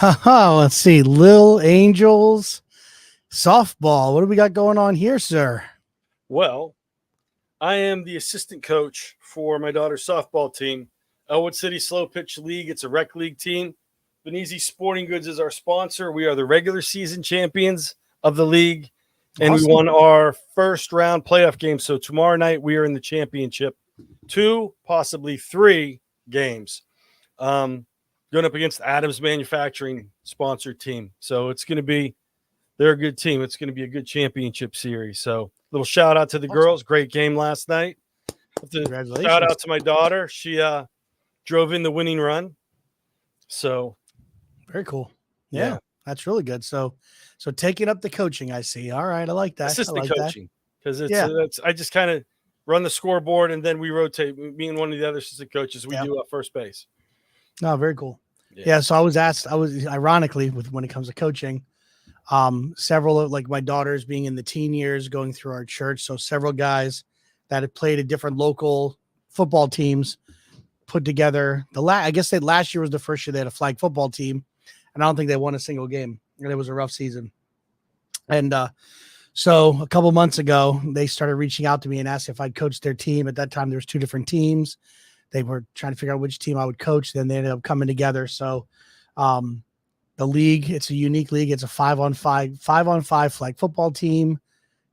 Let's see. Lil Angels softball. What do we got going on here, sir? Well, I am the assistant coach for my daughter's softball team, Elwood City Slow Pitch League. It's a rec league team. Benizi Sporting Goods is our sponsor. We are the regular season champions of the league, and Awesome. we won our first round playoff game. So tomorrow night we are in the championship. 2, possibly 3 games. Going up against Adams Manufacturing sponsored team. So it's going to be, they're a good team. It's going to be a good championship series. So little shout out to the girls. Great game last night. Congratulations. Shout out to my daughter. She drove in the winning run. So very cool. Yeah, that's really good. So taking up the coaching, I see. All right, I like that. Assistant coaching, because I just kind of run the scoreboard and then we rotate. Me and one of the other assistant coaches, we do first base. Oh, very cool. Yeah. So I was ironically when it comes to coaching, several of like my daughters being in the teen years going through our church. So several guys that had played at different local football teams put together I guess last year was the first year they had a flag football team, and I don't think they won a single game. And it was a rough season. And so a couple months ago, they started reaching out to me and asked if I'd coach their team. At that time, there was 2 different teams. They were trying to figure out which team I would coach. Then they ended up coming together. So the league, it's a unique league. It's a 5-on-5 flag football team.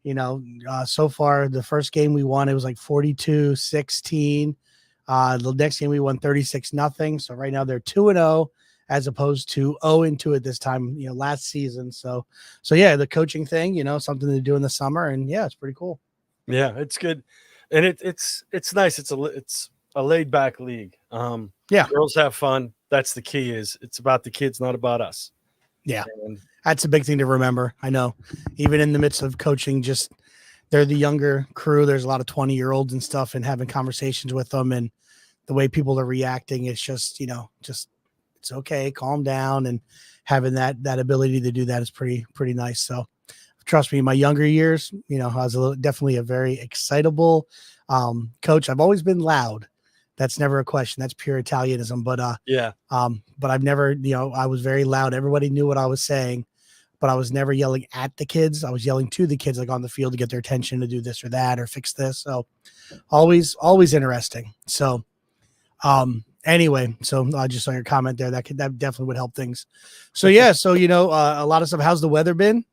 You know, so far the first game we won, it was like 42-16. The next game we won 36-0. So right now they're 2-0 as opposed to 0-2 at this time, last season. So yeah, the coaching thing, something to do in the summer, and yeah, it's pretty cool. Yeah, it's good. And it's nice. It's a laid back league. Girls have fun. That's the key. It's about the kids, not about us. Yeah. And that's a big thing to remember. I know even in the midst of coaching, just they're the younger crew. There's a lot of 20-year-olds and stuff, and having conversations with them and the way people are reacting, it's just, it's okay. Calm down, and having that ability to do that is pretty nice. So trust me, in my younger years, I was definitely a very excitable coach. I've always been loud. That's never a question. That's pure Italianism. But but I've never, I was very loud. Everybody knew what I was saying, but I was never yelling at the kids. I was yelling to the kids, like on the field, to get their attention to do this or that or fix this. So always interesting. So anyway, so I just saw your comment there. That definitely would help things. So yeah, so a lot of stuff. How's the weather been?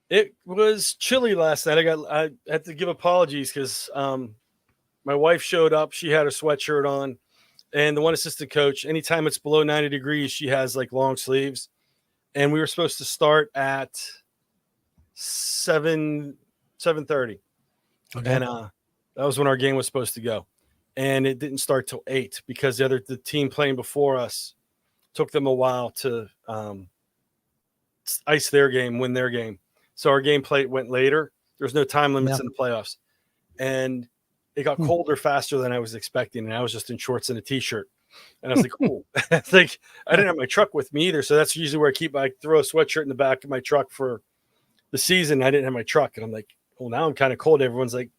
It was chilly last night. I had to give apologies because my wife showed up. She had her sweatshirt on, and the one assistant coach, anytime it's below 90 degrees, she has like long sleeves. And we were supposed to start at 7:30. Okay. And that was when our game was supposed to go. And it didn't start till 8 because the team playing before us took them a while to ice their game, win their game. So our game went later. There's no time limits in the playoffs. And it got colder faster than I was expecting. And I was just in shorts and a t-shirt. And I was like, oh, I didn't have my truck with me either. So that's usually where I throw a sweatshirt in the back of my truck for the season. I didn't have my truck. And I'm like, well, now I'm kind of cold. Everyone's like,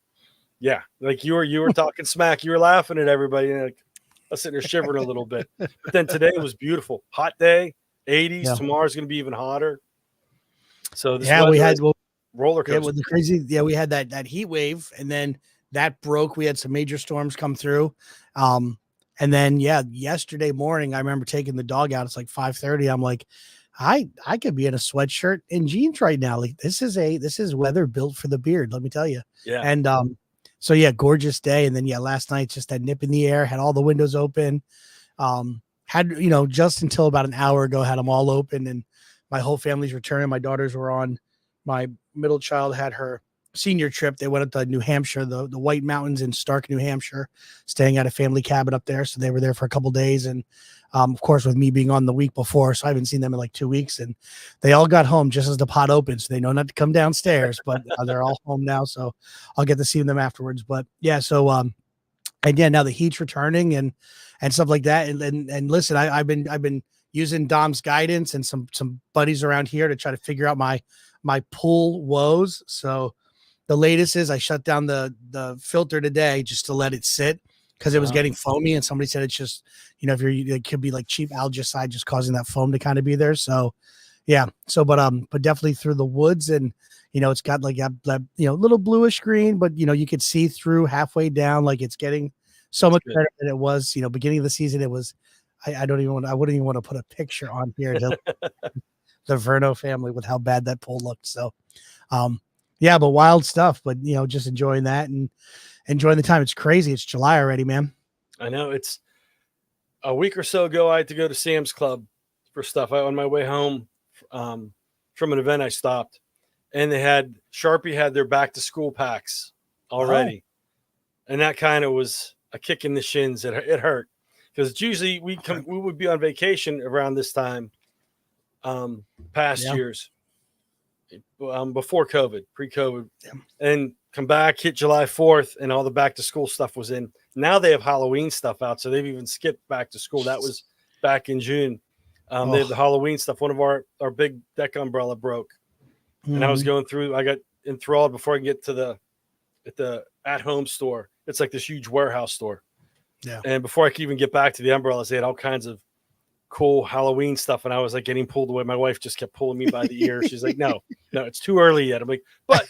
yeah, like you were talking smack. You were laughing at everybody. And I was sitting there shivering a little bit. But then today was beautiful. Hot day, 80s. Yeah. Tomorrow's going to be even hotter. So this we had roller coaster. Yeah, with the crazy. Yeah, we had that heat wave, and then that broke. We had some major storms come through. And then yesterday morning, I remember taking the dog out. It's like 5:30. I'm like, I could be in a sweatshirt and jeans right now. Like this is weather built for the beard. Let me tell you. Yeah. And so yeah, gorgeous day. And then last night just that nip in the air. Had all the windows open. Had just until about an hour ago had them all open, and my whole family's returning. My daughters were on. My middle child had her senior trip. They went up to New Hampshire, the White Mountains in Stark, New Hampshire, staying at a family cabin up there. So they were there for a couple of days. And of course, with me being on the week before, so I haven't seen them in like 2 weeks. And they all got home just as the pot opened. So they know not to come downstairs, but they're all home now. So I'll get to see them afterwards. But yeah, so again, now the heat's returning and stuff like that. And listen, I've been using Dom's guidance and some buddies around here to try to figure out my pool woes. So the latest is I shut down the filter today just to let it sit. because it was getting foamy, and somebody said it's just, if it could be like cheap algicide just causing that foam to kind of be there. So yeah. So, but definitely through the woods, and, it's got like that, little bluish green, but you could see through halfway down, like it's getting so much better than it was, beginning of the season. It was, I wouldn't even want to put a picture on here to the Verno family with how bad that pole looked. So, yeah, but wild stuff, but just enjoying that and enjoying the time. It's crazy. It's July already, man. I know. It's a week or so ago. I had to go to Sam's Club for stuff. On my way home from an event, I stopped, and Sharpie had their back to school packs already. And that kind of was a kick in the shins. It hurt, because it's usually we would be on vacation around this time, past years, before COVID, pre-COVID, and come back, hit July 4th, and all the back to school stuff was in. Now they have Halloween stuff out, so they've even skipped back to school. That was back in June. They have the Halloween stuff. One of our big deck umbrella broke, and I was going through. I got enthralled before I get to the at-home store. It's like this huge warehouse store. Yeah. And before I could even get back to the umbrellas, they had all kinds of cool Halloween stuff, and I was like getting pulled away. My wife just kept pulling me by the ear. She's like, no, it's too early yet. I'm like, but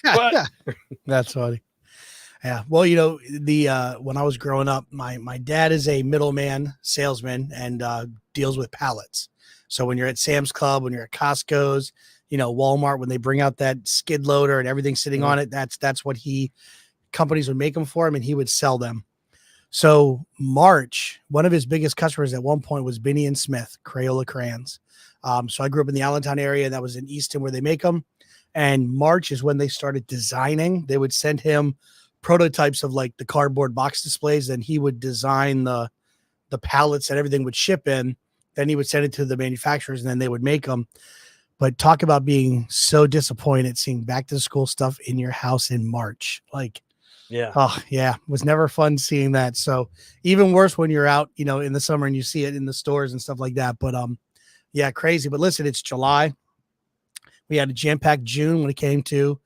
That's funny. Yeah. Well, when I was growing up, my dad is a middleman salesman and deals with pallets. So when you're at Sam's Club, when you're at Costco's, Walmart, when they bring out that skid loader and everything sitting on it, that's what companies would make them for him, and he would sell them. So March, one of his biggest customers at one point was Binnie and Smith Crayola crayons. So I grew up in the Allentown area. That was in Easton where they make them. And March is when they started designing. They would send him prototypes of like the cardboard box displays, and he would design the pallets and everything would ship in. Then he would send it to the manufacturers, and then they would make them. But talk about being so disappointed seeing back to school stuff in your house in March. Like, yeah. Oh, yeah. It was never fun seeing that. So even worse when you're out, in the summer and you see it in the stores and stuff like that. But yeah, crazy. But listen, it's July. We had a jam-packed June when it came to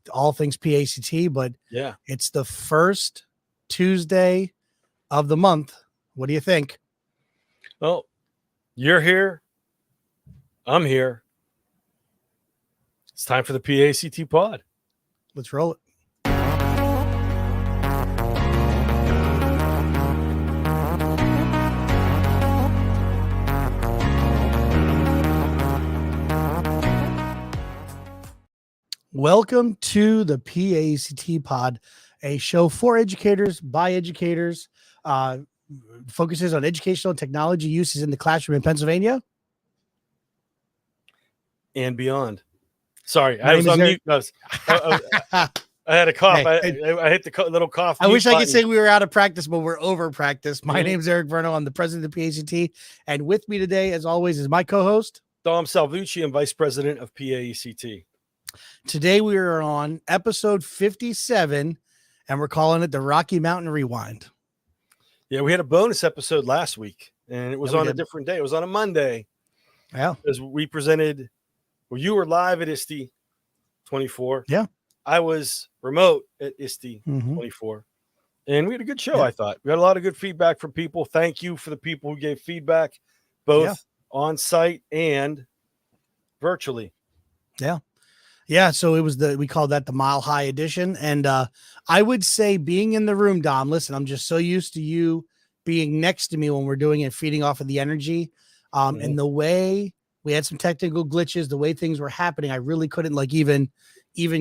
all things PACT, but yeah, it's the first Tuesday of the month. What do you think? Well, you're here. I'm here. It's time for the PACT pod. Let's roll it. Welcome to the PACT pod, a show for educators by educators, focuses on educational and technology uses in the classroom in Pennsylvania and beyond. Sorry, I was on mute. I had a cough. Hey, I hit the little cough. I wish I could say we were out of practice, but we're over practice. My name's Eric Verno. I'm the president of PACT, and with me today, as always, is my co-host Dom Salvucci. I'm vice president of PACT. Today we are on episode 57, and we're calling it the Rocky Mountain Rewind. Yeah, we had a bonus episode last week, and it was on a different day. It was on a Monday. Yeah, as we presented. Well, you were live at ISTE 24. Yeah, I was remote at ISTE 24, and we had a good show. I thought we had a lot of good feedback from people. Thank you for the people who gave feedback, both on site and virtually. Yeah. Yeah, so it was we called that the Mile High edition. And I would say being in the room, Dom, listen, I'm just so used to you being next to me when we're doing it, feeding off of the energy. And the way we had some technical glitches, the way things were happening, I really couldn't like even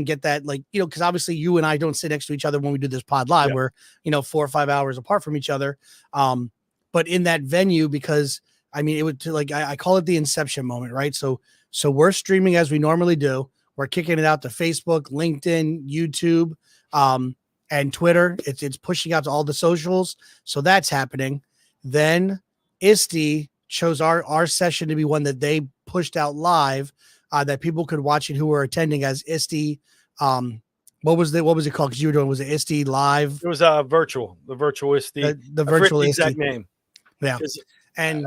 get that, like, because obviously you and I don't sit next to each other when we do this pod live. We're, 4 or 5 hours apart from each other. But in that venue, because I mean, it would like, I call it the inception moment, right? So we're streaming as we normally do. We're kicking it out to Facebook, LinkedIn, YouTube, and Twitter. It's pushing out to all the socials. So that's happening. Then ISTE chose our session to be one that they pushed out live, that people could watch it who were attending as ISTE. What was it called? Because you were doing, was it ISTE live? It was virtual, the virtual ISTE. The virtual the ISTE exact name. Yeah. And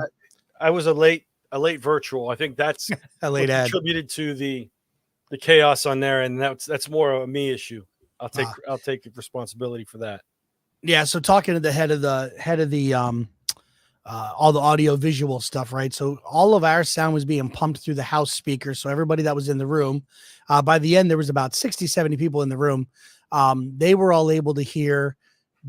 I was a late virtual. I think that's a late ad contributed to the chaos on there, and that's more of a me issue. I'll take responsibility for that. Yeah. So talking to the head of the all the audio visual stuff, right? So all of our sound was being pumped through the house speakers. So everybody that was in the room, by the end, there was about 60, 70 people in the room. They were all able to hear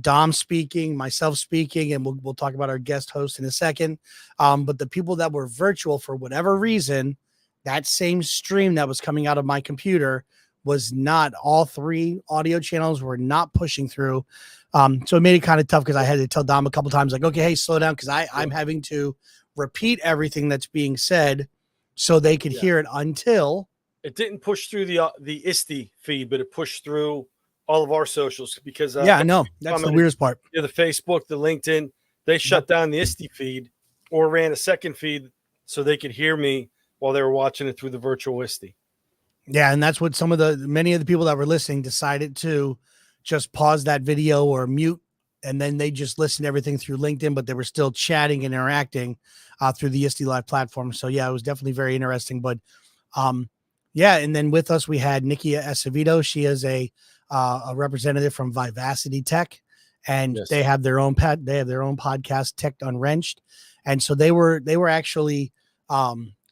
Dom speaking, myself speaking, and we'll talk about our guest host in a second. But the people that were virtual, for whatever reason, that same stream that was coming out of my computer was not, all three audio channels were not pushing through. So it made it kind of tough because I had to tell Dom a couple times, like, okay, hey, slow down, because I'm having to repeat everything that's being said so they could hear it until it didn't push through the ISTE feed, but it pushed through all of our socials because I know that's the weirdest part. Yeah, the Facebook, the LinkedIn, they shut down the ISTE feed or ran a second feed so they could hear me while they were watching it through the virtual ISTE. Yeah, and that's what many of the people that were listening decided to just pause that video or mute, and then they just listened to everything through LinkedIn, but they were still chatting and interacting through the ISTE Live platform. So yeah, it was definitely very interesting. But yeah, and then with us we had Nikki Acevedo. She is a representative from Vivacity Tech, and they have their own podcast, Tech Unwrenched, and so they were actually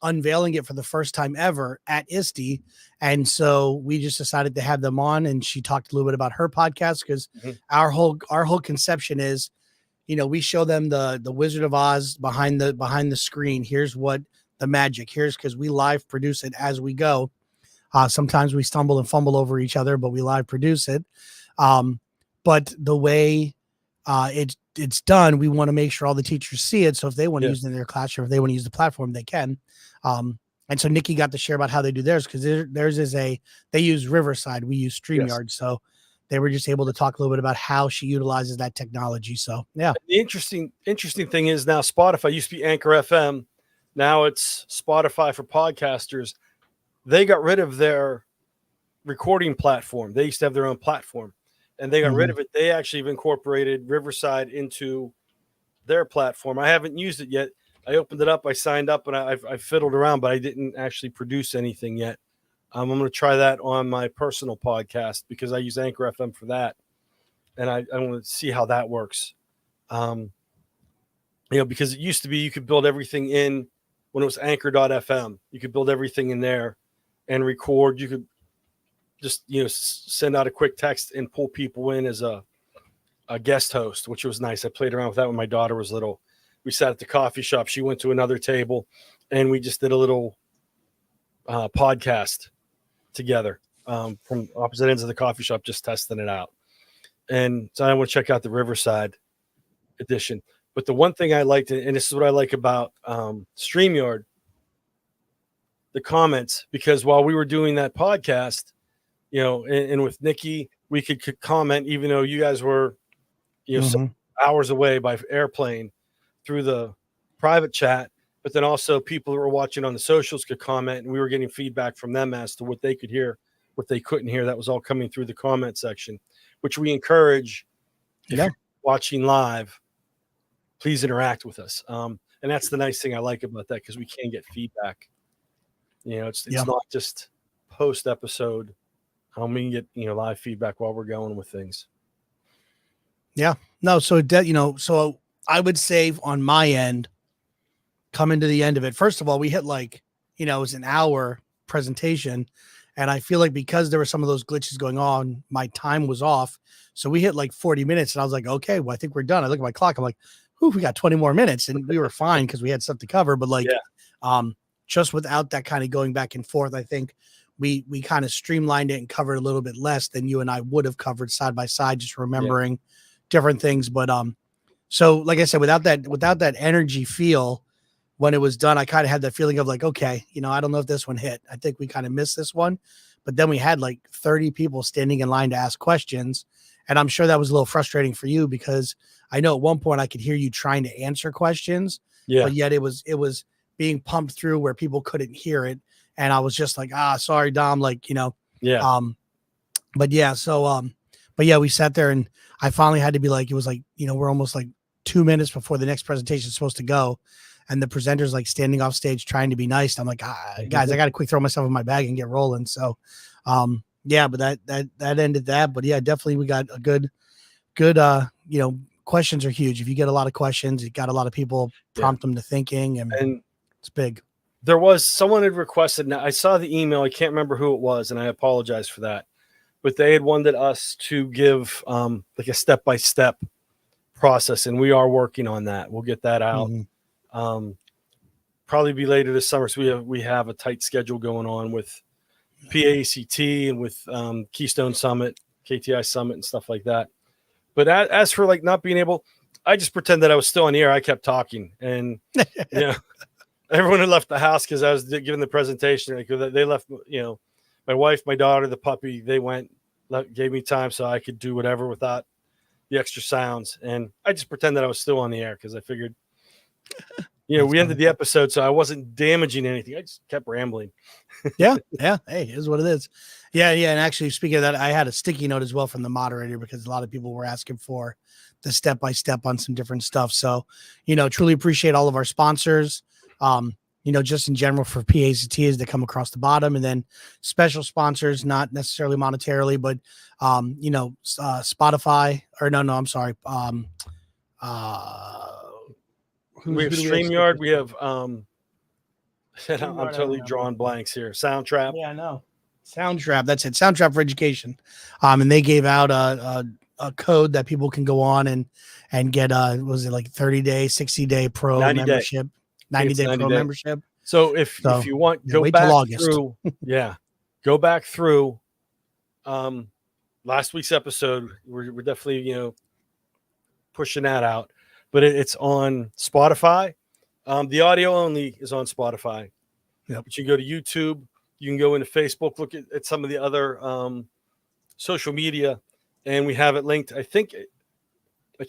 unveiling it for the first time ever at ISTE. And so we just decided to have them on, and she talked a little bit about her podcast because our whole conception is, we show them the Wizard of Oz behind the screen. Here's what the magic, because we live produce it as we go. Sometimes we stumble and fumble over each other, but we live produce it. But the way it's done, we want to make sure all the teachers see it. So if they want to use it in their classroom, if they want to use the platform, they can. And so Nikki got to share about how they do theirs, because theirs is they use Riverside. We use StreamYard. So they were just able to talk a little bit about how she utilizes that technology. So yeah. The interesting thing is now Spotify used to be Anchor FM. Now it's Spotify for podcasters. They got rid of their recording platform. They used to have their own platform, and they got rid of it. They actually have incorporated Riverside into their platform. I haven't used it yet. I opened it up, I signed up, and I fiddled around, but I didn't actually produce anything yet. I'm going to try that on my personal podcast because I use Anchor FM for that, and I want to see how that works. Because it used to be you could build everything in when it was Anchor.fm. You could build everything in there and record. You could just send out a quick text and pull people in as a guest host, which was nice. I played around with that when my daughter was little. We sat at the coffee shop. She went to another table, and we just did a little podcast together from opposite ends of the coffee shop, just testing it out. And so I want to check out the Riverside edition. But the one thing I liked, and this is what I like about StreamYard, the comments, because while we were doing that podcast, and with Nikki, we could comment, even though you guys were, some hours away by airplane through the private chat, but then also people who were watching on the socials could comment, and we were getting feedback from them as to what they could hear, what they couldn't hear. That was all coming through the comment section, which we encourage. If you're watching live, please interact with us. And that's the nice thing I like about that, because we can get feedback. It's not just post episode. We can get live feedback while we're going with things. Yeah, no. So so I would say on my end, coming to the end of it, first of all, we hit it was an hour presentation, and I feel like because there were some of those glitches going on, my time was off. So we hit 40 minutes, and I was like, okay, well, I think we're done. I look at my clock. I'm like, we got 20 more minutes, and we were fine because we had stuff to cover. But just without that kind of going back and forth, I think we kind of streamlined it and covered a little bit less than you and I would have covered side by side, just remembering different things. But so like I said, without that energy feel when it was done, I kind of had that feeling of okay, I don't know if this one hit. I think we kind of missed this one. But then we had 30 people standing in line to ask questions. And I'm sure that was a little frustrating for you, because I know at one point I could hear you trying to answer questions, but yet it was being pumped through where people couldn't hear it. And I was just sorry, Dom, but we sat there, and I finally had to be it was we're almost 2 minutes before the next presentation is supposed to go. And the presenter's standing off stage trying to be nice. I'm guys, I got to quick throw myself in my bag and get rolling. So, but that ended that. But yeah, definitely we got a good good, questions are huge. If you get a lot of questions, you got a lot of people prompt them to thinking, and it's big. There was someone had requested. Now I saw the email. I can't remember who it was, and I apologize for that. But they had wanted us to give like a step-by-step process, and we are working on that. We'll get that out. Probably be later this summer. So we have a tight schedule going on with PACT and with Keystone Summit, KTI Summit, and stuff like that. But as for like not being able, I just pretend that I was still on the air. I kept talking, and everyone had left the house because I was giving the presentation. Like, they left, my wife, my daughter, the puppy. They went, gave me time so I could do whatever without the extra sounds. And I just pretend that I was still on the air because I figured, we ended the episode, so I wasn't damaging anything. I just kept rambling. Yeah. Hey, here's what it is. Yeah. And actually, speaking of that, I had a sticky note as well from the moderator because a lot of people were asking for the step-by-step on some different stuff. So, truly appreciate all of our sponsors. Just in general for PACTs that come across the bottom, and then special sponsors, not necessarily monetarily, but Spotify I'm sorry. We have StreamYard. We have I'm totally drawing blanks here. Soundtrap. Yeah, I know. Soundtrap. That's it. Soundtrap for Education. And they gave out a code that people can go on and get was it like 30-day, 60-day pro 90 membership, 90-day pro membership. So if you want, go back through. Yeah, go back through last week's episode. We're definitely pushing that out. But it's on Spotify. The audio only is on Spotify. Yep. But you can go to YouTube. You can go into Facebook, look at some of the other social media, and we have it linked. I can't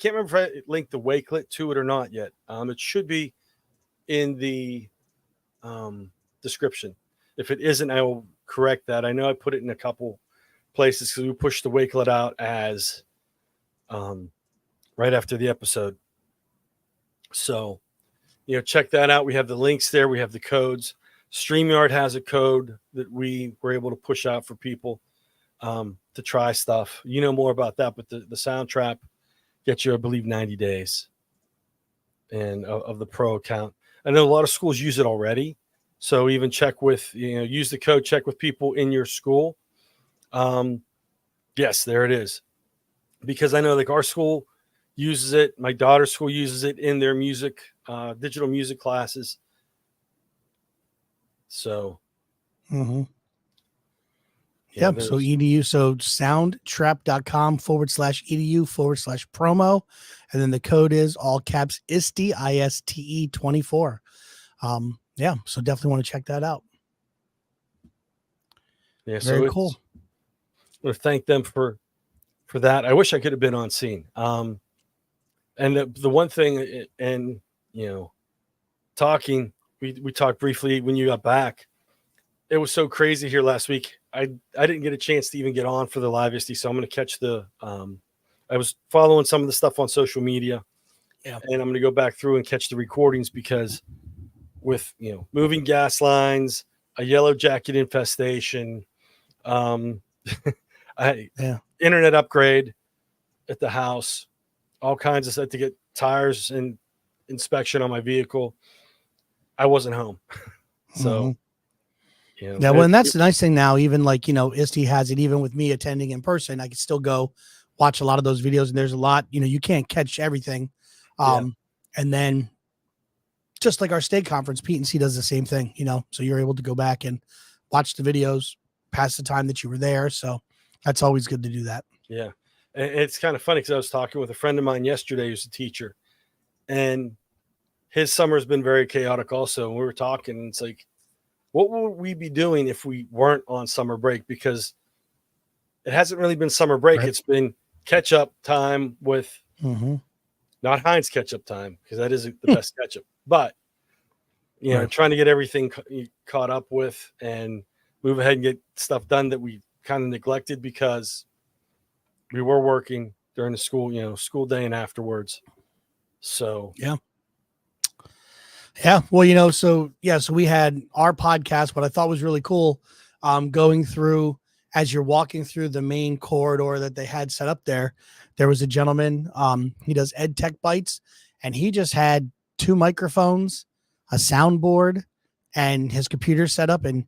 remember if I linked the Wakelet to it or not yet. It should be in the description. If it isn't, I will correct that. I know I put it in a couple places because we pushed the Wakelet out as right after the episode. So, check that out. We have the links there. We have the codes. StreamYard has a code that we were able to push out for people to try stuff. More about that, but the Soundtrap gets you, I believe, 90 days and of the pro account. I know a lot of schools use it already. So even check with, use the code, check with people in your school. Yes, there it is. Because I know like our school uses it. My daughter's school uses it in their music, digital music classes. So, so EDU, so soundtrap.com/EDU/promo. And then the code is all caps ISTE, ISTE 24. So definitely want to check that out. Yeah, very cool. I want to thank them for that. I wish I could have been on scene. And the one thing, and talking, we talked briefly when you got back. It was so crazy here last week. I didn't get a chance to even get on for the live ISTE, so I'm going to catch the. I was following some of the stuff on social media, and I'm going to go back through and catch the recordings because, with moving gas lines, a yellow jacket infestation, internet upgrade at the house, all kinds of stuff to get tires and inspection on my vehicle. I wasn't home, so. And that's the nice thing now. Even like ISTE has it. Even with me attending in person, I can still go watch a lot of those videos. And there's a lot. You can't catch everything. And then, just like our state conference, Pete and C does the same thing. So you're able to go back and watch the videos, pass the time that you were there. So that's always good to do that. Yeah, and it's kind of funny because I was talking with a friend of mine yesterday who's a teacher, and his summer has been very chaotic. Also, and we were talking. And it's like, what would we be doing if we weren't on summer break? Because it hasn't really been summer break. Right. It's been catch-up time with not Heinz catch-up time, because that isn't the best catch-up. But, trying to get everything caught up with and move ahead and get stuff done that we kind of neglected because we were working during the school day and afterwards. So, yeah. Well, so we had our podcast. What I thought was really cool, going through as you're walking through the main corridor that they had set up there, there was a gentleman. He does Ed Tech Bites, and he just had 2 microphones, a soundboard, and his computer set up, and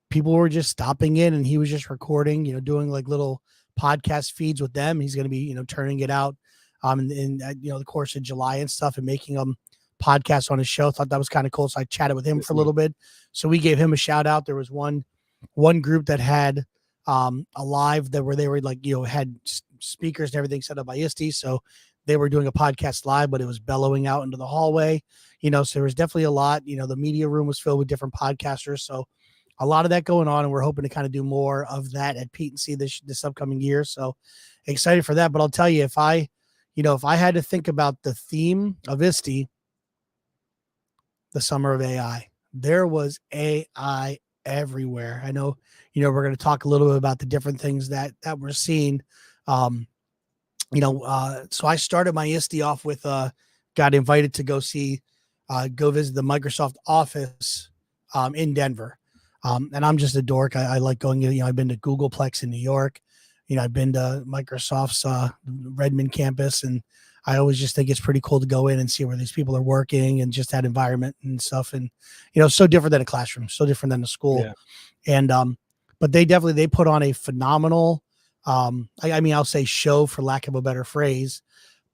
people were just stopping in, and he was just recording, doing like little podcast feeds with them. He's going to be, turning it out in the course of July and stuff, and making them podcasts on his show. Thought that was kind of cool. So I chatted with him for a little bit. So we gave him a shout out. There was one group that had a live where they were like, had speakers and everything set up by ISTE. So they were doing a podcast live, but it was bellowing out into the hallway, so there was definitely a lot, the media room was filled with different podcasters. So a lot of that going on, and we're hoping to kind of do more of that at Pete and C this upcoming year. So excited for that. But I'll tell you, if I had to think about the theme of ISTE, the summer of AI, there was AI everywhere. I know, we're going to talk a little bit about the different things that we're seeing. So I started my ISTE off with, got invited to go visit the Microsoft office in Denver. And I'm just a dork. I like going, I've been to Googleplex in New York. I've been to Microsoft's Redmond campus, and I always just think it's pretty cool to go in and see where these people are working and just that environment and stuff. And, so different than a classroom, so different than a school. Yeah. And, but they put on a phenomenal, I'll say show, for lack of a better phrase,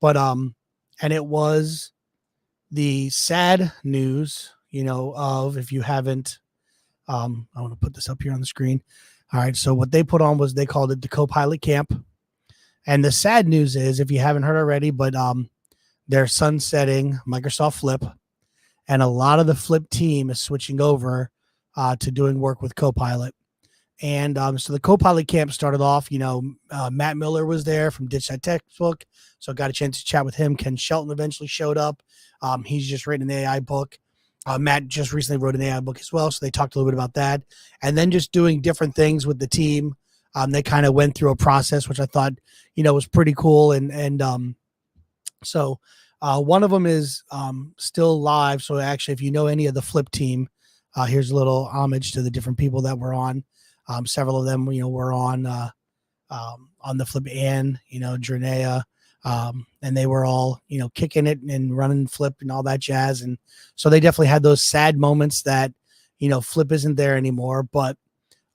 but, and it was the sad news, of, if you haven't, I want to put this up here on the screen. All right. So what they put on was, they called it the Copilot Camp. And the sad news is, if you haven't heard already, but they're sunsetting Microsoft Flip, and a lot of the Flip team is switching over to doing work with Copilot. And so the Copilot Camp started off, Matt Miller was there from Ditch That Textbook. So I got a chance to chat with him. Ken Shelton eventually showed up. He's just written an AI book. Matt just recently wrote an AI book as well. So they talked a little bit about that. And then just doing different things with the team. They kind of went through a process, which I thought, was pretty cool. So one of them is still live. So actually, if you know any of the Flip team, here's a little homage to the different people that were on. Several of them, were on the Flip, and, Drenea, and they were all, kicking it and running Flip and all that jazz. And so they definitely had those sad moments that, Flip isn't there anymore, but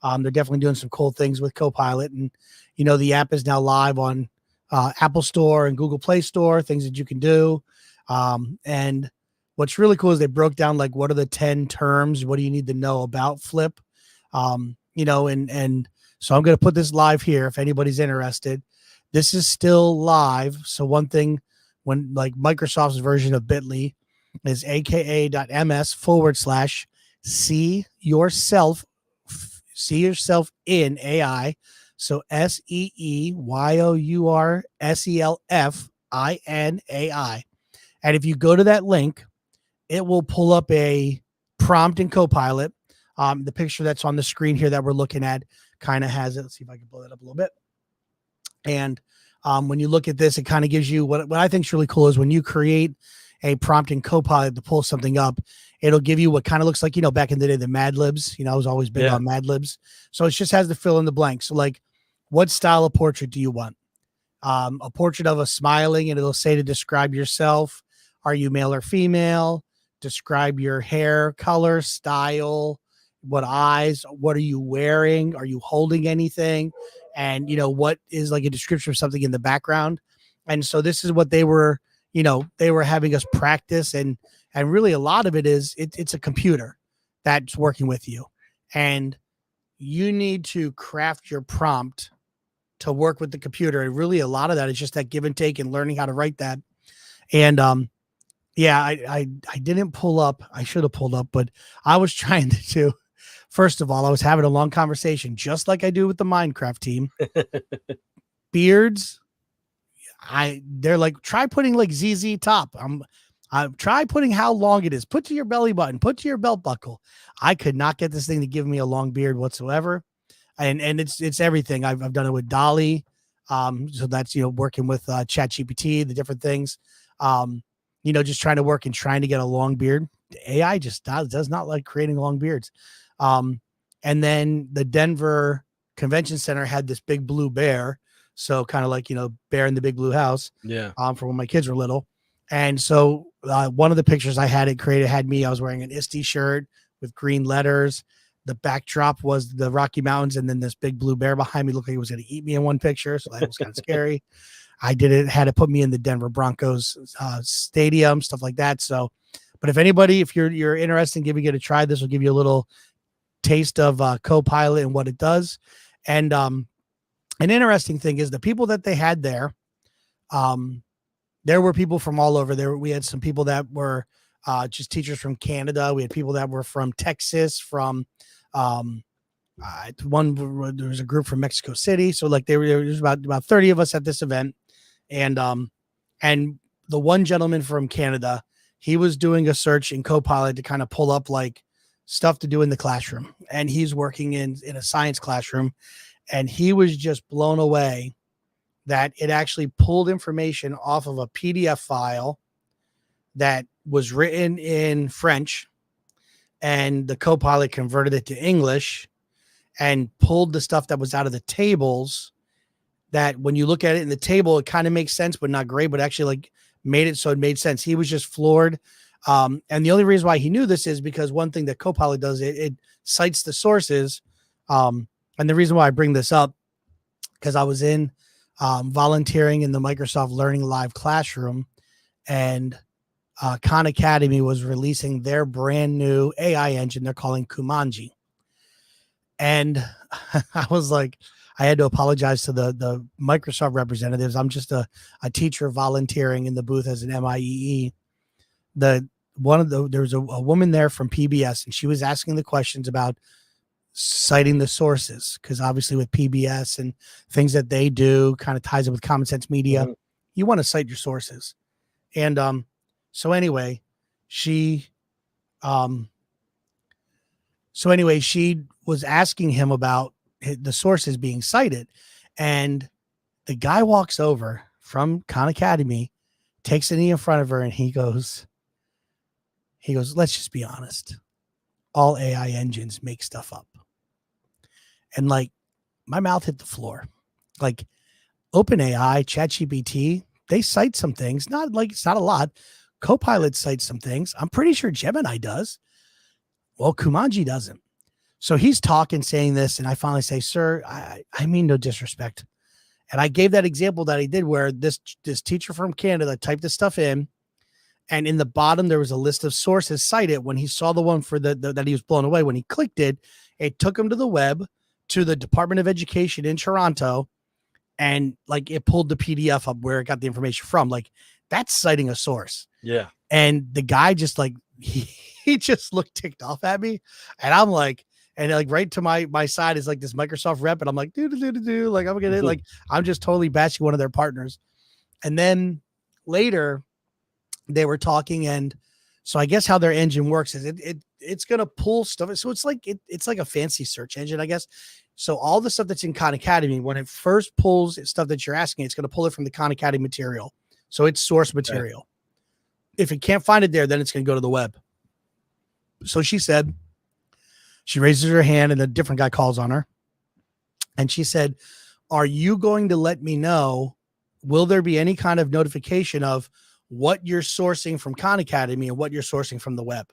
they're definitely doing some cool things with Copilot. And, the app is now live on Apple Store and Google Play Store, things that you can do. And what's really cool is they broke down, like, what are the 10 terms? What do you need to know about Flip? And so I'm going to put this live here if anybody's interested. This is still live. So one thing, when, like, Microsoft's version of Bitly is aka.ms/see yourself in AI. So SEEYOURSELFINAI. And if you go to that link, it will pull up a prompt in Copilot. The picture that's on the screen here that we're looking at kind of has it. Let's see if I can blow that up a little bit. And when you look at this, it kind of gives you what I think is really cool is when you create a prompt in Copilot to pull something up, it'll give you what kind of looks like, back in the day, the Mad Libs, I was always big on Mad Libs. So it just has to fill in the blanks. So, like, what style of portrait do you want? A portrait of a smiling, and it'll say to describe yourself. Are you male or female? Describe your hair color, style, what eyes, what are you wearing? Are you holding anything? And, what is, like, a description of something in the background? And so this is what they were having us practice. And really a lot of it is it's a computer that's working with you, and you need to craft your prompt to work with the computer. And really a lot of that is just that give and take and learning how to write that. And, I didn't pull up. I should have pulled up, but I was trying to first of all, I was having a long conversation, just like I do with the Minecraft team. Beards. They're like, try putting like ZZ top. Try putting how long it is. Put to your belly button. Put to your belt buckle. I could not get this thing to give me a long beard whatsoever. And it's everything. I've done it with Dolly. So that's, working with ChatGPT, the different things. Just trying to work and trying to get a long beard. The AI just does not like creating long beards. And then the Denver convention center had this big blue bear. So kind of like, Bear in the Big Blue House. Yeah. For when my kids were little. And so one of the pictures I had it created had me. I was wearing an ISTE shirt with green letters. The backdrop was the Rocky Mountains, and then this big blue bear behind me looked like he was going to eat me in one picture. So that was kind of scary. I had it put me in the Denver Broncos stadium, stuff like that. So, but if you're interested in giving it a try, this will give you a little taste of Copilot and what it does. And an interesting thing is the people that they had there. There were people from all over there. We had some people that were just teachers from Canada. We had people that were from Texas, from there was a group from Mexico City. So like there was about 30 of us at this event. And the one gentleman from Canada, he was doing a search in Copilot to kind of pull up like stuff to do in the classroom. And he's working in a science classroom, and he was just blown away that it actually pulled information off of a PDF file that was written in French, and the Copilot converted it to English and pulled the stuff that was out of the tables that when you look at it in the table, it kind of makes sense, but not great, but actually like made it so it made sense. He was just floored. And the only reason why he knew this is because one thing that Copilot does, it cites the sources. And the reason why I bring this up, because I was in volunteering in the Microsoft Learning Live classroom, and Khan Academy was releasing their brand new AI engine they're calling Kumanji. And I was like, I had to apologize to the Microsoft representatives. I'm just a teacher volunteering in the booth as an MIEE. There was a woman there from PBS, and she was asking the questions about citing the sources, because obviously with PBS and things that they do kind of ties it with Common Sense Media. Mm-hmm. You want to cite your sources. And so anyway, she was asking him about the sources being cited, and the guy walks over from Khan Academy, takes a knee in front of her, and he goes, let's just be honest. All AI engines make stuff up. And like my mouth hit the floor. Like OpenAI, ChatGPT, they cite some things, it's not a lot. Copilot cites some things. I'm pretty sure Gemini does. Well, Kumanji doesn't. So he's talking, saying this, and I finally say, sir, I mean no disrespect. And I gave that example that I did where this teacher from Canada typed this stuff in, and in the bottom there was a list of sources cited. When he saw the one for that he was blown away, when he clicked it, it took him to the web, to the Department of Education in Toronto, and like it pulled the PDF up where it got the information from. Like that's citing a source. Yeah. And the guy just like he just looked ticked off at me, and I'm like, and like right to my side is like this Microsoft rep, and I'm like, do like I'm gonna like I'm just totally bashing one of their partners. And then later they were talking, and so I guess how their engine works is it's gonna pull stuff. So it's like it's like a fancy search engine, I guess. So all the stuff that's in Khan Academy, when it first pulls stuff that you're asking, it's gonna pull it from the Khan Academy material. So it's source material. Okay. If it can't find it there, then it's gonna go to the web. So she said, she raises her hand, and a different guy calls on her. And she said, are you going to let me know, will there be any kind of notification of what you're sourcing from Khan Academy and what you're sourcing from the web?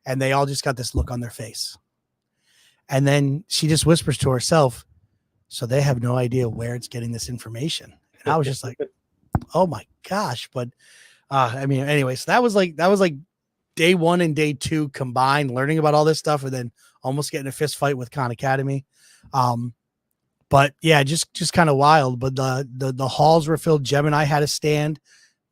And they all just got this look on their face. And then she just whispers to herself, so they have no idea where it's getting this information. And I was just like, oh my gosh. But I mean, anyway, so that was like day one and day two combined, learning about all this stuff, and then almost getting a fist fight with Khan Academy. But yeah, just kind of wild. But the halls were filled. Gemini had a stand,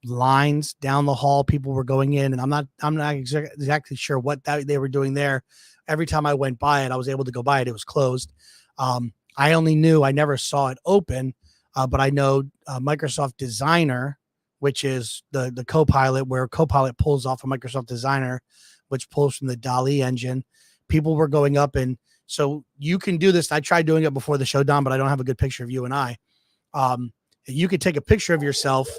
lines down the hall. People were going in, and I'm not exactly sure what they were doing there. Every time I went by it, I was able to go by it. It was closed. I never saw it open, but I know Microsoft Designer, which is the Copilot, where Copilot pulls off a Microsoft Designer, which pulls from the DALL-E engine. People were going up, and so you can do this. I tried doing it before the show, Don, but I don't have a good picture of you and I. You could take a picture of yourself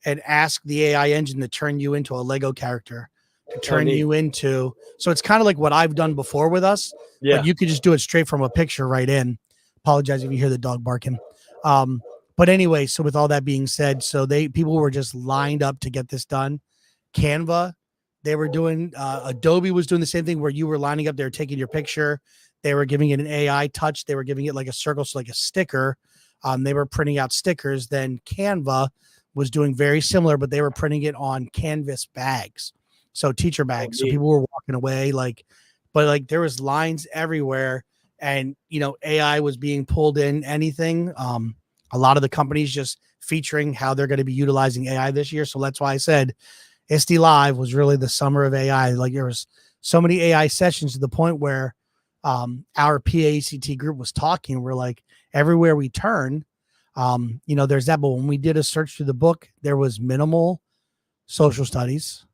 and ask the AI engine to turn you into a Lego character, to turn you into. So it's kind of like what I've done before with us. Yeah. But you could just do it straight from a picture right in. Apologize if you hear the dog barking. But anyway, so with all that being said, so people were just lined up to get this done. Canva, they were doing, Adobe was doing the same thing where you were lining up, they were taking your picture, they were giving it an AI touch, they were giving it like a circle, so like a sticker. They were printing out stickers. Then Canva was doing very similar, but they were printing it on canvas bags, so teacher bags. So people were walking away but there was lines everywhere, and AI was being pulled in anything. A lot of the companies just featuring how they're going to be utilizing AI this year. So that's why I said ISTE Live was really the summer of AI. Like there was so many AI sessions to the point where our PACT group was talking. We're like, everywhere we turn, there's that. But when we did a search through the book, there was minimal social studies.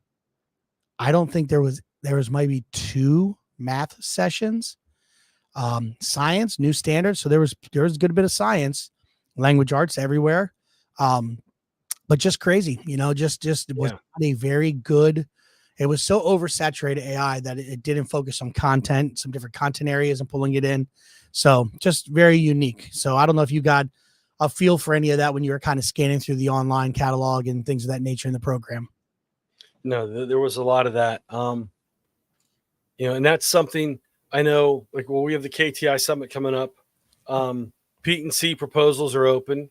I don't think there was maybe 2 math sessions, science, new standards. So there was a good bit of science, language arts everywhere. But just crazy, just it was a very good. It was so oversaturated AI that it didn't focus on content, some different content areas and pulling it in. So just very unique. So I don't know if you got a feel for any of that when you were kind of scanning through the online catalog and things of that nature in the program. No, there was a lot of that. And that's something I know, like, we have the KTI Summit coming up. P&C proposals are open.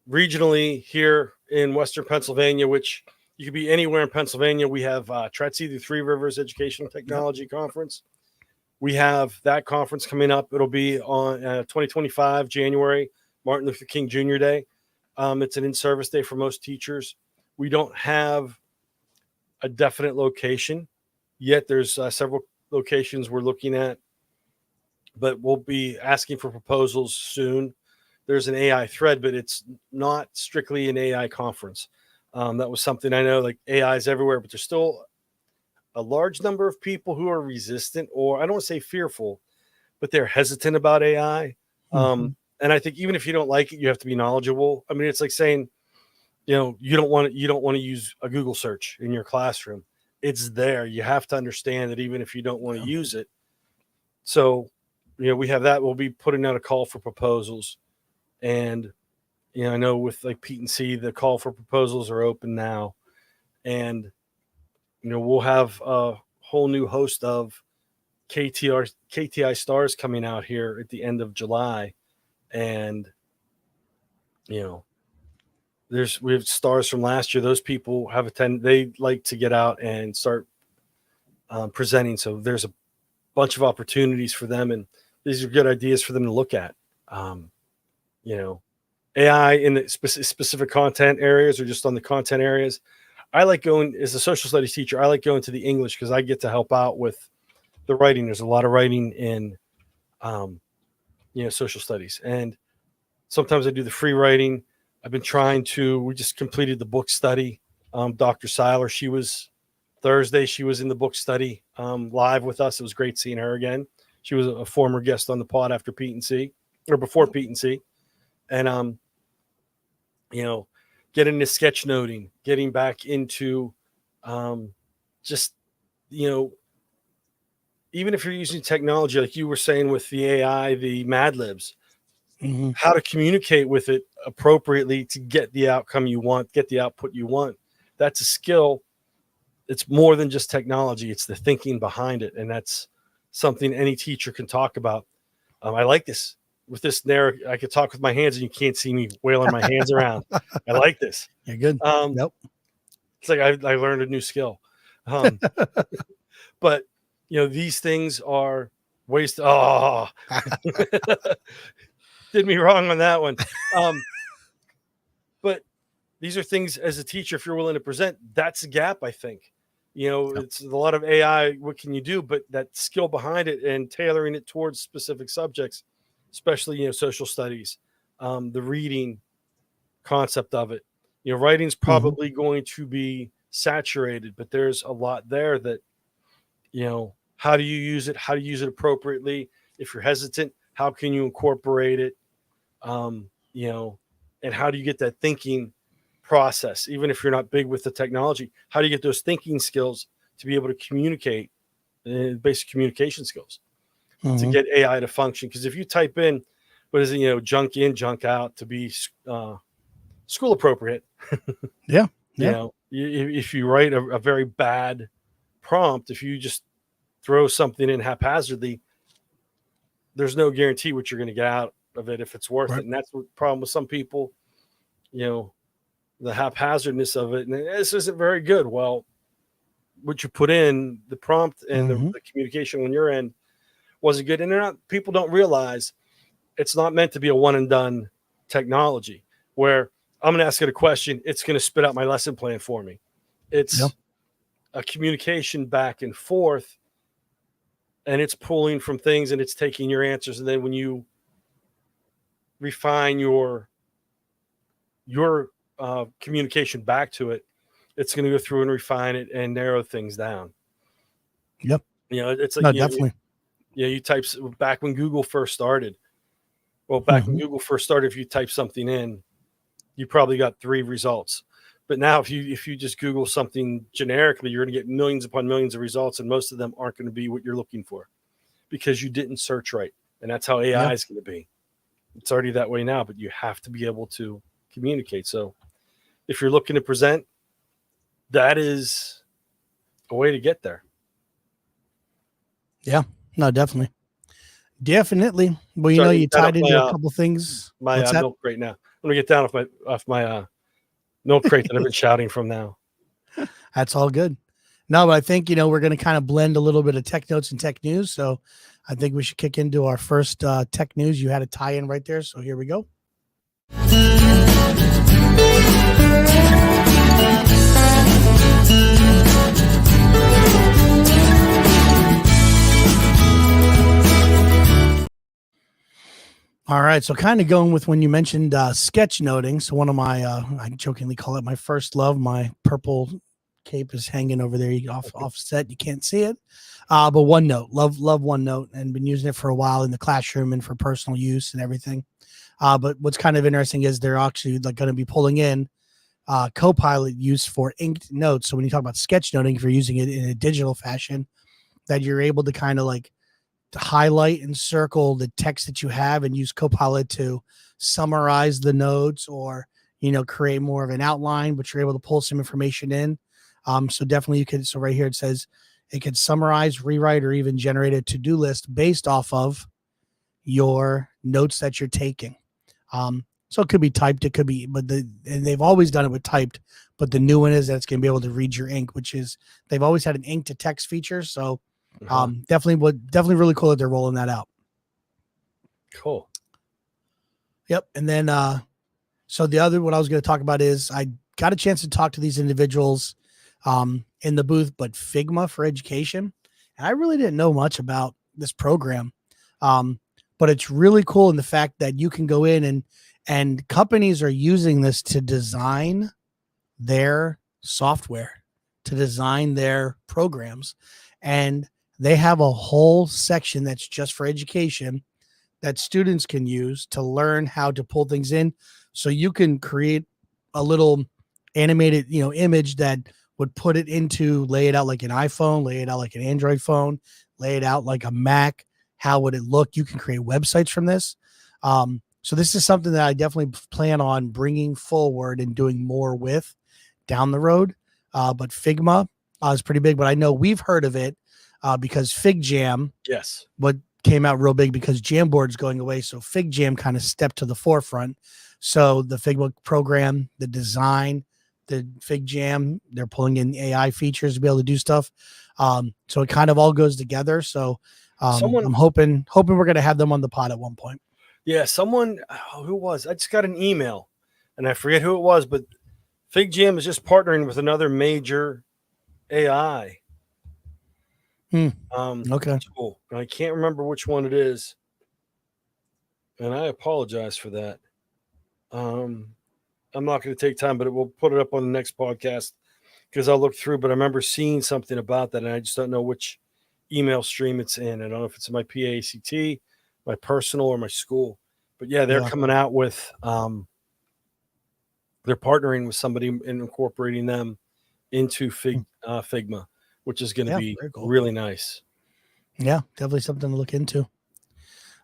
Regionally here in Western Pennsylvania, which you could be anywhere in Pennsylvania, we have TRETC, the Three Rivers Educational Technology Conference. We have that conference coming up. It'll be on 2025, January, Martin Luther King Jr. Day. It's an in-service day for most teachers. We don't have a definite location yet. There's several locations we're looking at, but we'll be asking for proposals soon. There's an AI thread, but it's not strictly an AI conference. That was something I know, like AI is everywhere, but there's still a large number of people who are resistant, or I don't want to say fearful, but they're hesitant about AI. And I think even if you don't like it, you have to be knowledgeable. I mean, it's like saying, you don't want to use a Google search in your classroom. It's there. You have to understand that even if you don't want to use it. So, we have that. We'll be putting out a call for proposals. And, I know with like P&C, the call for proposals are open now. And, we'll have a whole new host of KTI stars coming out here at the end of July. And, we have stars from last year. Those people have they like to get out and start presenting. So there's a bunch of opportunities for them. And these are good ideas for them to look at. AI in the specific content areas or just on the content areas. I like going, as a social studies teacher, I like going to the English because I get to help out with the writing. There's a lot of writing in, social studies. And sometimes I do the free writing. I've been we just completed the book study. Dr. Seiler, Thursday, she was in the book study live with us. It was great seeing her again. She was a former guest on the pod after P&C or before P&C. And, getting into sketchnoting, getting back into just, even if you're using technology, like you were saying with the AI, the Mad Libs, how to communicate with it appropriately to get the outcome you want, get the output you want. That's a skill. It's more than just technology. It's the thinking behind it. And that's something any teacher can talk about. I like this. With this narrative, I could talk with my hands and you can't see me wailing my hands around. I like this. You're good. Nope. It's like I learned a new skill. But, these things are ways to, did me wrong on that one. But these are things as a teacher, if you're willing to present, that's a gap, I think. It's a lot of AI. What can you do? But that skill behind it and tailoring it towards specific subjects, especially, social studies, the reading concept of it. Writing's probably going to be saturated, but there's a lot there that, how do you use it? How do you use it appropriately? If you're hesitant, how can you incorporate it? And how do you get that thinking process? Even if you're not big with the technology, how do you get those thinking skills to be able to communicate, basic communication skills? to get AI to function. Because if you type in, what is it, junk in, junk out to be school appropriate. Yeah. If you write a very bad prompt, if you just throw something in haphazardly, there's no guarantee what you're going to get out of it if it's worth it. And that's the problem with some people, the haphazardness of it. And this isn't very good. Well, what you put in the prompt and the communication on your end wasn't good. And people don't realize it's not meant to be a one and done technology where I'm going to ask it a question. It's going to spit out my lesson plan for me. It's a communication back and forth, and it's pulling from things and it's taking your answers. And then when you refine your communication back to it, it's going to go through and refine it and narrow things down. Yep. It's like, definitely. You type back when Google first started. Well, back when Google first started, if you type something in, you probably got 3 results. But now if you just Google something generically, you're going to get millions upon millions of results, and most of them aren't going to be what you're looking for because you didn't search right. And that's how AI is going to be. It's already that way now, but you have to be able to communicate. So if you're looking to present, that is a way to get there. Yeah, no, definitely. Well, you tied into a couple things. My milk crate now. I'm going to get down off my milk crate that I've been shouting from now. That's all good. No, but I think, we're going to kind of blend a little bit of tech notes and tech news. So I think we should kick into our first tech news. You had a tie in right there. So here we go. All right. So kind of going with when you mentioned sketchnoting. So one of my, I jokingly call it my first love. My purple cape is hanging over there offset. You can't see it. But OneNote, love OneNote, and been using it for a while in the classroom and for personal use and everything. But what's kind of interesting is they're actually going to be pulling in Copilot use for inked notes. So when you talk about sketchnoting, if you're using it in a digital fashion, that you're able to kind of to highlight and circle the text that you have and use Copilot to summarize the notes or, create more of an outline, but you're able to pull some information in. So definitely you could, so right here it says it could summarize, rewrite, or even generate a to-do list based off of your notes that you're taking. So it could be typed, it could be, and they've always done it with typed, but the new one is that it's going to be able to read your ink, which is, they've always had an ink to text feature. So definitely really cool that they're rolling that out. Cool. Yep. And then, so the other, what I was going to talk about is I got a chance to talk to these individuals in the booth, but Figma for Education. And I really didn't know much about this program. But it's really cool in the fact that you can go in and companies are using this to design their software, to design their programs. And they have a whole section that's just for education that students can use to learn how to pull things in. So you can create a little animated, image that would put it into, lay it out like an iPhone, lay it out like an Android phone, lay it out like a Mac. How would it look? You can create websites from this. So this is something that I definitely plan on bringing forward and doing more with down the road. But Figma is pretty big, but I know we've heard of it because FigJam, what came out real big because Jamboard's going away. So FigJam kind of stepped to the forefront. So the Figma program, the design, the FigJam, they're pulling in AI features to be able to do stuff. So it kind of all goes together. So I'm hoping we're going to have them on the pod at one point. Yeah. Someone, who was, I just got an email and I forget who it was, but FigJam is just partnering with another major AI. Okay. Cool. I can't remember which one it is, and I apologize for that. I'm not going to take time, but we'll put it up on the next podcast because I'll look through. But I remember seeing something about that, and I just don't know which email stream it's in. I don't know if it's in my PACT, my personal, or my school. But yeah, they're coming out with. They're partnering with somebody and incorporating them into Figma, which is going to be cool. Really nice. Yeah, definitely something to look into. All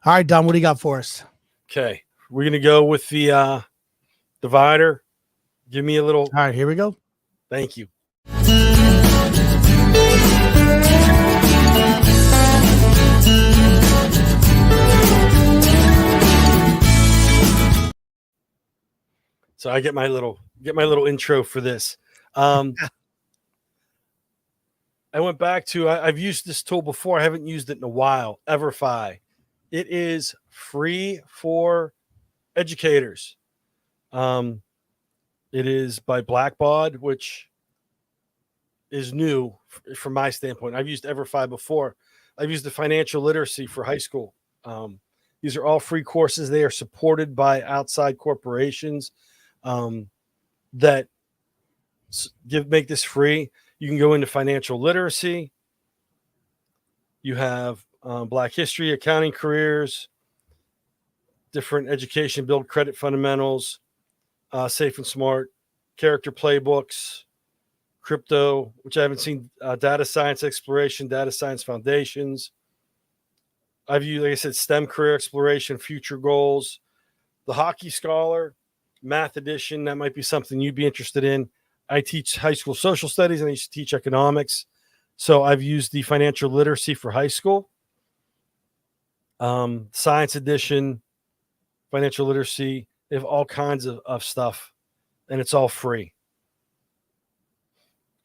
right, Don, what do you got for us? Okay, we're gonna go with the divider. Give me a little. All right, here we go. Thank you. So I get my little intro for this. I went back to I've used this tool before. I haven't used it in a while. Everfi. It is free for educators. It is by Blackbaud, which is new from my standpoint. I've used Everfi before. I've used the financial literacy for high school. These are all free courses. They are supported by outside corporations that make this free. You can go into financial literacy. You have Black history, accounting careers, different education, build credit fundamentals, safe and smart, character playbooks, crypto, which I haven't seen, data science exploration, data science foundations. I've used, like I said, STEM career exploration, future goals, the hockey scholar, math edition. That might be something you'd be interested in. I teach high school social studies and I used to teach economics. So I've used the financial literacy for high school, science edition, financial literacy. They have all kinds of stuff and it's all free.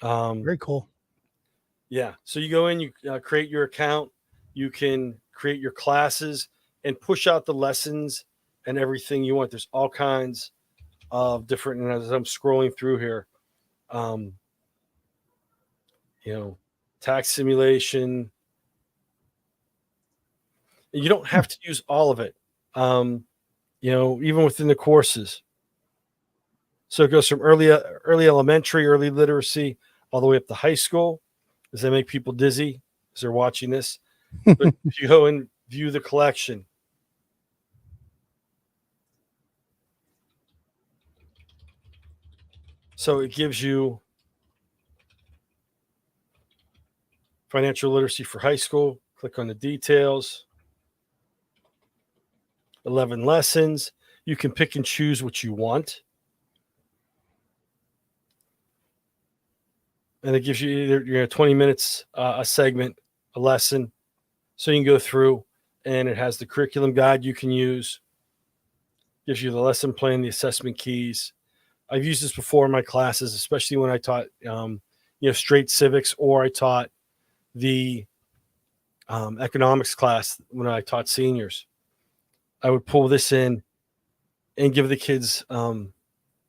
Very cool. Yeah. So you go in, you create your account. You can create your classes and push out the lessons and everything you want. There's all kinds of different, and as I'm scrolling through here, tax simulation. You don't have to use all of it, even within the courses. So it goes from early elementary, early literacy, all the way up to high school. Does that make people dizzy as they're watching this? But if you go and view the collection, so it gives you financial literacy for high school. Click on the details. 11 lessons. You can pick and choose what you want. And it gives you either 20 minutes, a segment, a lesson. So you can go through, and it has the curriculum guide you can use. Gives you the lesson plan, the assessment keys. I've used this before in my classes, especially when I taught, straight civics, or I taught the economics class when I taught seniors. I would pull this in and give the kids the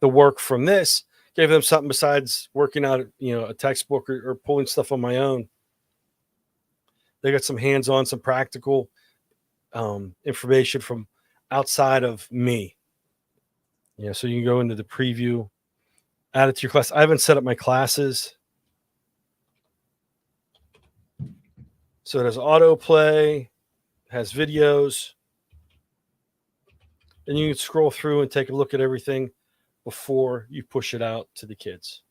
work from this. Gave them something besides working out, a textbook or pulling stuff on my own. They got some hands-on, some practical information from outside of me. So you can go into the preview, add it to your class. I haven't set up my classes. So it has autoplay, has videos, and you can scroll through and take a look at everything before you push it out to the kids.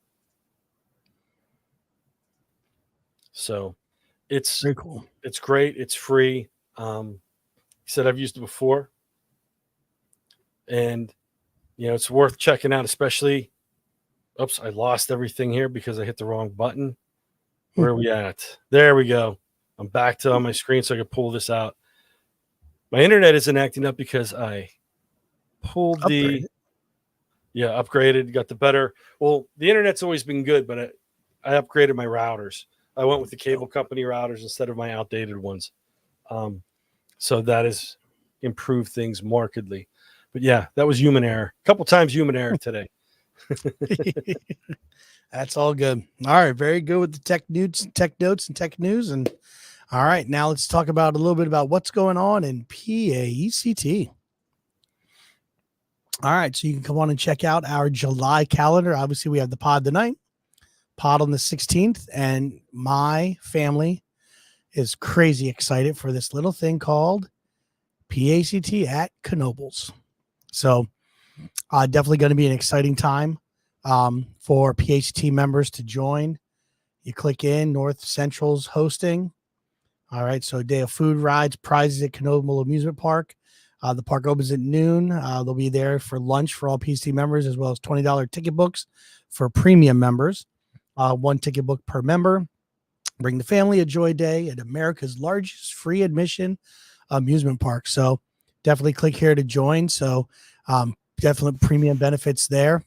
So it's very cool. It's great. It's free. He said I've used it before, and it's worth checking out. Especially, oops, I lost everything here because I hit the wrong button. Where are we at? There we go. I'm back to on my screen, so I can pull this out. My internet isn't acting up because I pulled upgraded. Upgraded, got the better. Well, the internet's always been good, but I upgraded my routers. I went with the cable company routers instead of my outdated ones. So that has improved things markedly. But yeah, that was human error. A couple times human error today. That's all good. All right, very good with the tech notes and tech news. And all right, now let's talk about a little bit about what's going on in PAECT. All right, so you can come on and check out our July calendar. Obviously, we have the pod tonight, pod on the 16th, and my family is crazy excited for this little thing called PACT at Knoebels. So definitely going to be an exciting time for PACT members to join. You click in, North Central's hosting. All right. So a day of food, rides, prizes at Knoebel Amusement Park. The park opens at noon. They'll be there for lunch for all PST members, as well as $20 ticket books for premium members. One ticket book per member. Bring the family a joy day at America's largest free admission amusement park. So definitely click here to join. So definitely premium benefits there.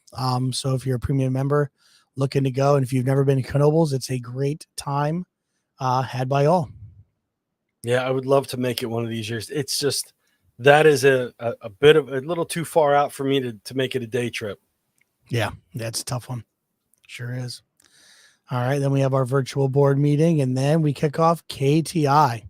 So if you're a premium member looking to go, and if you've never been to Knoebels, it's a great time had by all. Yeah, I would love to make it one of these years. It's just that is a bit of a little too far out for me to make it a day trip. Yeah, that's a tough one. Sure is. All right, then we have our virtual board meeting, and then we kick off KTI.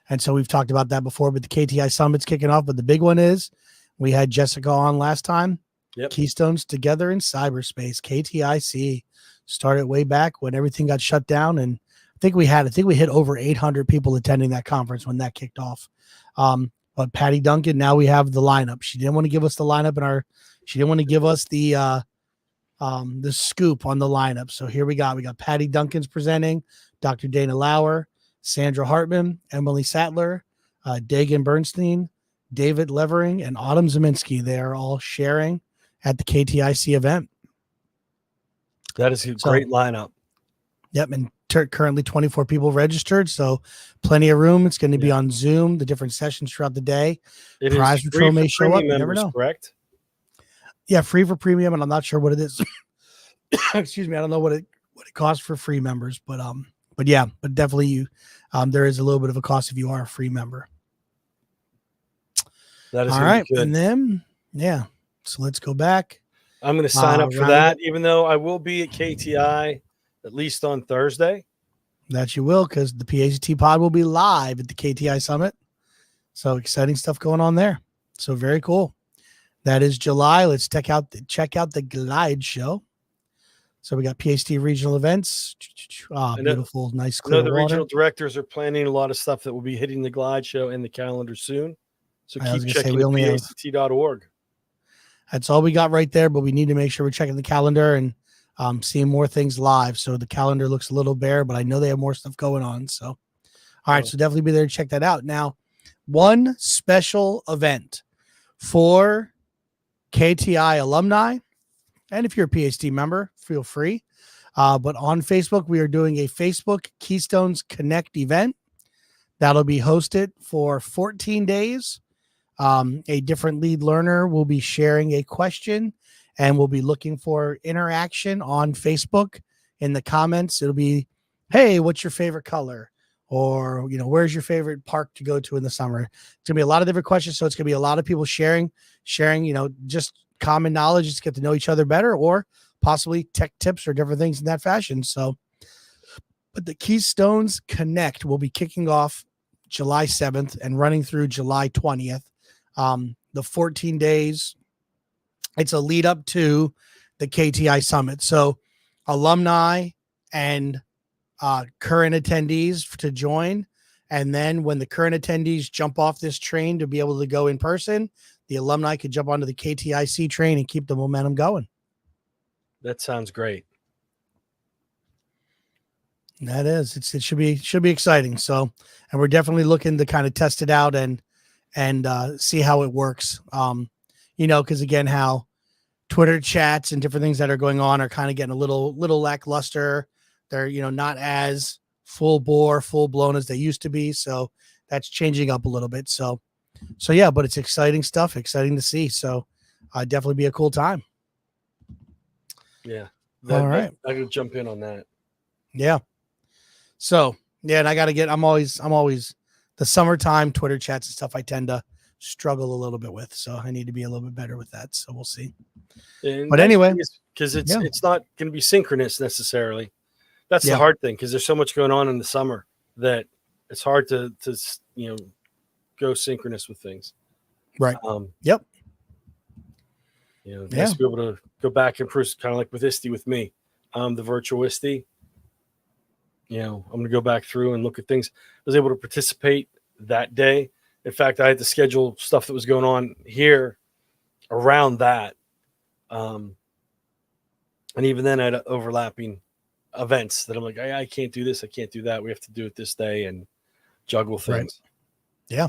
And so we've talked about that before, but the KTI Summit's kicking off. But the big one is we had Jessica on last time. Yep. Keystones Together in Cyberspace, KTIC, started way back when everything got shut down. And I think we hit over 800 people attending that conference when that kicked off. But Patty Duncan, now we have the lineup. She didn't want to give us the lineup she didn't want to give us the scoop on the lineup. So here we got Patty Duncan's presenting, Dr. Dana Lauer, Sandra Hartman, Emily Sattler, Dagan Bernstein, David Levering, and Autumn Zeminski. They are all sharing at the KTIC event. That is a great lineup. Yep. And currently 24 people registered. So plenty of room. It's going to be on Zoom, the different sessions throughout the day. Prize patrol may show up. You never know. Correct? Yeah. Free for premium. And I'm not sure what it is. Excuse me. I don't know what it costs for free members, but definitely there is a little bit of a cost if you are a free member. That is all right. Good. And then, so let's go back. I'm going to sign up for that, even though I will be at KTI at least on Thursday. That you will, because the PHT pod will be live at the KTI Summit. So exciting stuff going on there. So very cool. That is July. Let's check out the Glide show. So we got PHT regional events. Beautiful, nice, clear water. The regional directors are planning a lot of stuff that will be hitting the Glide show in the calendar soon. So keep checking pht.org. That's all we got right there, but we need to make sure we're checking the calendar and seeing more things live. So the calendar looks a little bare, but I know they have more stuff going on. So, all right. So definitely be there to check that out. Now, one special event for KTI alumni. And if you're a PhD member, feel free. But on Facebook, we are doing a Facebook Keystones Connect event. That'll be hosted for 14 days. A different lead learner will be sharing a question, and we'll be looking for interaction on Facebook in the comments. It'll be, hey, what's your favorite color? Or, where's your favorite park to go to in the summer? It's gonna be a lot of different questions. So it's gonna be a lot of people sharing, just common knowledge, just get to know each other better, or possibly tech tips or different things in that fashion. So, but the Keystones Connect will be kicking off July 7th and running through July 20th. The 14 days, it's a lead up to the KTI Summit. So alumni and current attendees to join. And then when the current attendees jump off this train to be able to go in person, the alumni could jump onto the KTIC train and keep the momentum going. That sounds great. That is, it should be exciting. So, and we're definitely looking to kind of test it out and see how it works. Because again, how Twitter chats and different things that are going on are kind of getting a little lackluster. They're, not as full blown as they used to be. So that's changing up a little bit. So yeah, but it's exciting stuff, exciting to see. So definitely be a cool time. Yeah. All right. I could jump in on that. Yeah. So yeah, and I'm always the summertime Twitter chats and stuff I tend to struggle a little bit with. So I need to be a little bit better with that. So we'll see. But anyway, because it's not going to be synchronous necessarily. That's the hard thing, because there's so much going on in the summer that it's hard to go synchronous with things. Right. Yep. Nice to be able to go back and prove, kind of like with ISTE with me, the virtual ISTE. I'm going to go back through and look at things. I was able to participate that day. In fact, I had to schedule stuff that was going on here around that. And even then I had overlapping events that I'm like, I can't do this. I can't do that. We have to do it this day. And juggle things. Right. Yeah.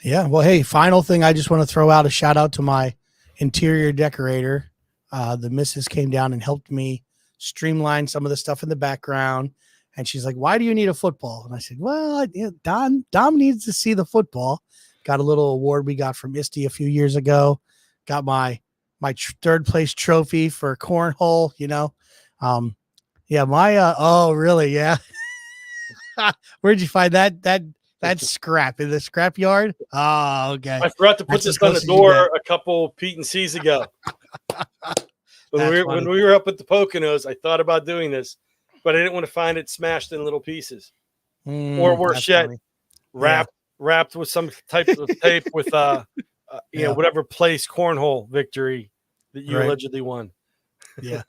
Yeah. Well, hey, final thing. I just want to throw out a shout out to my interior decorator. The missus came down and helped me streamline some of the stuff in the background. And she's like, "Why do you need a football?" And I said, "Well, Dom needs to see the football." Got a little award we got from ISTE a few years ago. Got my third place trophy for cornhole, Yeah, oh, really? Yeah. Where'd you find that scrap in the scrap yard? Oh, okay. I forgot to put this on the door a couple Pete and C's ago. When we were up at the Poconos, I thought about doing this, but I didn't want to find it smashed in little pieces, or worse yet, wrapped with some type of tape with whatever place cornhole victory that you allegedly won. Yeah.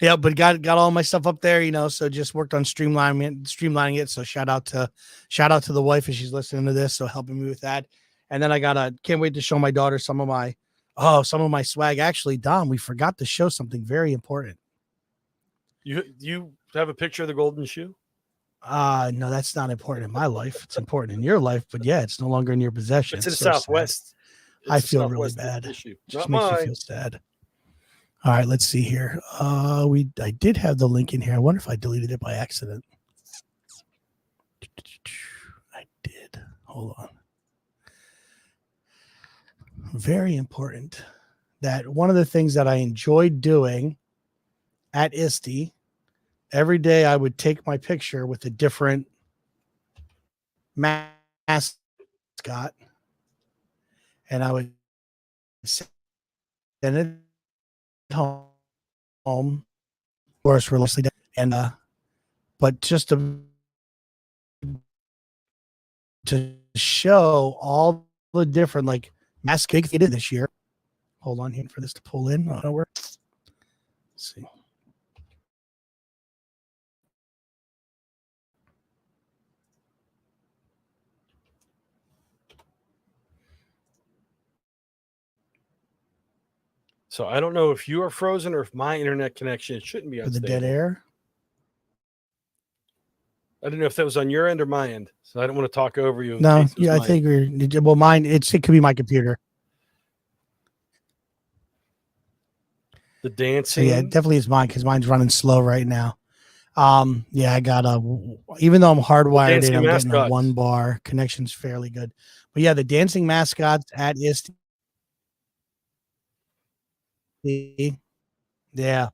Yeah, but got all my stuff up there, so just worked on streamlining it. So shout out to the wife if she's listening to this, so helping me with that. And then I can't wait to show my daughter some of my swag. Actually, Dom, we forgot to show something very important. You have a picture of the golden shoe? No, that's not important in my life. It's important in your life, but yeah, it's no longer in your possession. It's in the Southwest. I feel really bad. Issue. Just makes you feel sad. All right, let's see here. I did have the link in here. I wonder if I deleted it by accident. I did. Hold on. Very important that one of the things that I enjoyed doing at ISTE, every day I would take my picture with a different mascot, and I would send it home. Of course, we're mostly dead. And but just to show all the different masks they did this year. Hold on here for this to pull in. I don't know where. Let's see. So I don't know if you are frozen or if my internet connection shouldn't be unstable. The dead air. I don't know if that was on your end or my end, so I don't want to talk over you. No, yeah, I think mine. It could be my computer. The dancing. So yeah, it definitely is mine because mine's running slow right now. Yeah, I got even though I'm hardwired in, I'm getting a 1 bar. Connection's fairly good. But yeah, the dancing mascots at ISTE. Yeah.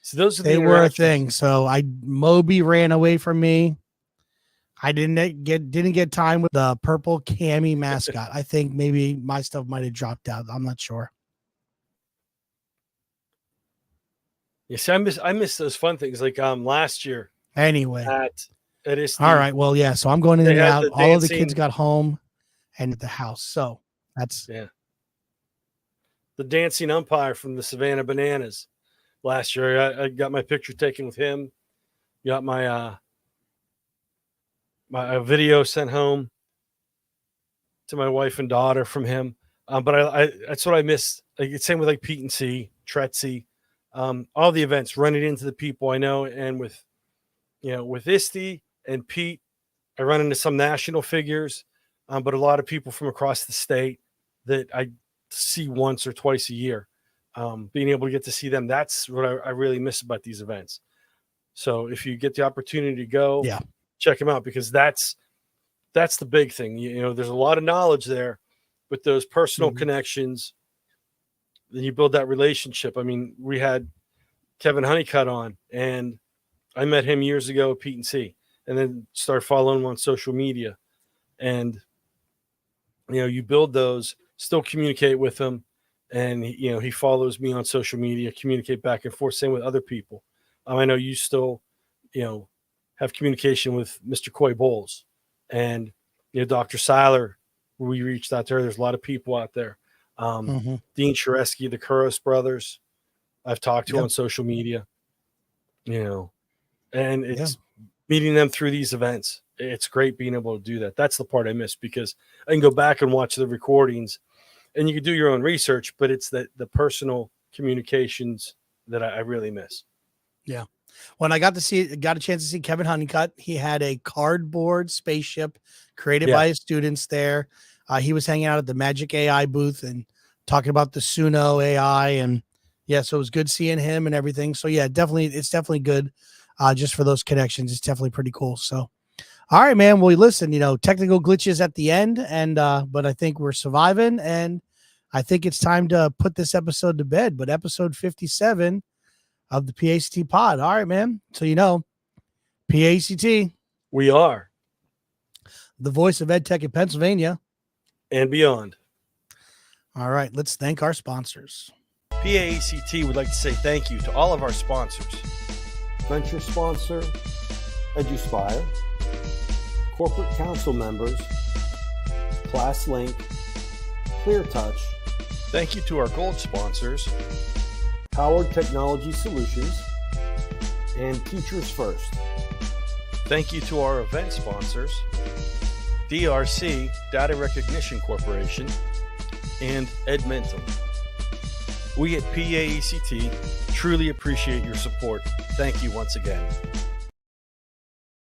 So those are they were a thing. So Moby ran away from me. I didn't get time with the purple cami mascot. I think maybe my stuff might have dropped out. I'm not sure. Yes, I miss those fun things like last year. Anyway, at ISTE. All right. Well, yeah. So I'm going in and out. All of the kids got home and at the house. So that's the dancing umpire from the Savannah Bananas last year. I got my picture taken with him. Got my my video sent home to my wife and daughter from him. But I that's what I miss. Same with Pete and C, Tretzy, all the events, running into the people I know, and with ISTE and Pete, I run into some national figures, but a lot of people from across the state that I see once or twice a year. Being able to get to see them, that's what I really miss about these events. So if you get the opportunity to go, check them out, because that's the big thing. There's a lot of knowledge there, but those personal connections, then you build that relationship. I mean, we had Kevin Honeycutt on, and I met him years ago at Pete and C, and then started following him on social media. And, you build those, still communicate with him. And, he follows me on social media, communicate back and forth, same with other people. I know you still, have communication with Mr. Coy Bowles and, Dr. Seiler. We reached out to her. There's a lot of people out there. Dean Sharesky, the Kuros brothers, I've talked to on social media, and it's meeting them through these events. It's great being able to do that. That's the part I miss, because I can go back and watch the recordings and you can do your own research, but it's the personal communications that I really miss. Yeah. When I got a chance to see Kevin Honeycutt, he had a cardboard spaceship created by his students there. He was hanging out at the Magic AI booth and talking about the Suno AI, and so it was good seeing him and everything. So it's definitely good. Just for those connections, it's definitely pretty cool. So, all right, man. Well, listen, technical glitches at the end, and but I think we're surviving, and I think it's time to put this episode to bed. But episode 57 of the PACT pod. All right, man. So PACT. We are the voice of EdTech in Pennsylvania and beyond. All right, let's thank our sponsors. PACT would like to say thank you to all of our sponsors. Venture sponsor, EduSpire, corporate council members, ClassLink, ClearTouch. Thank you to our gold sponsors, Howard Technology Solutions, and Teachers First. Thank you to our event sponsors, DRC Data Recognition Corporation, and Edmentum. We at PACT truly appreciate your support. Thank you once again.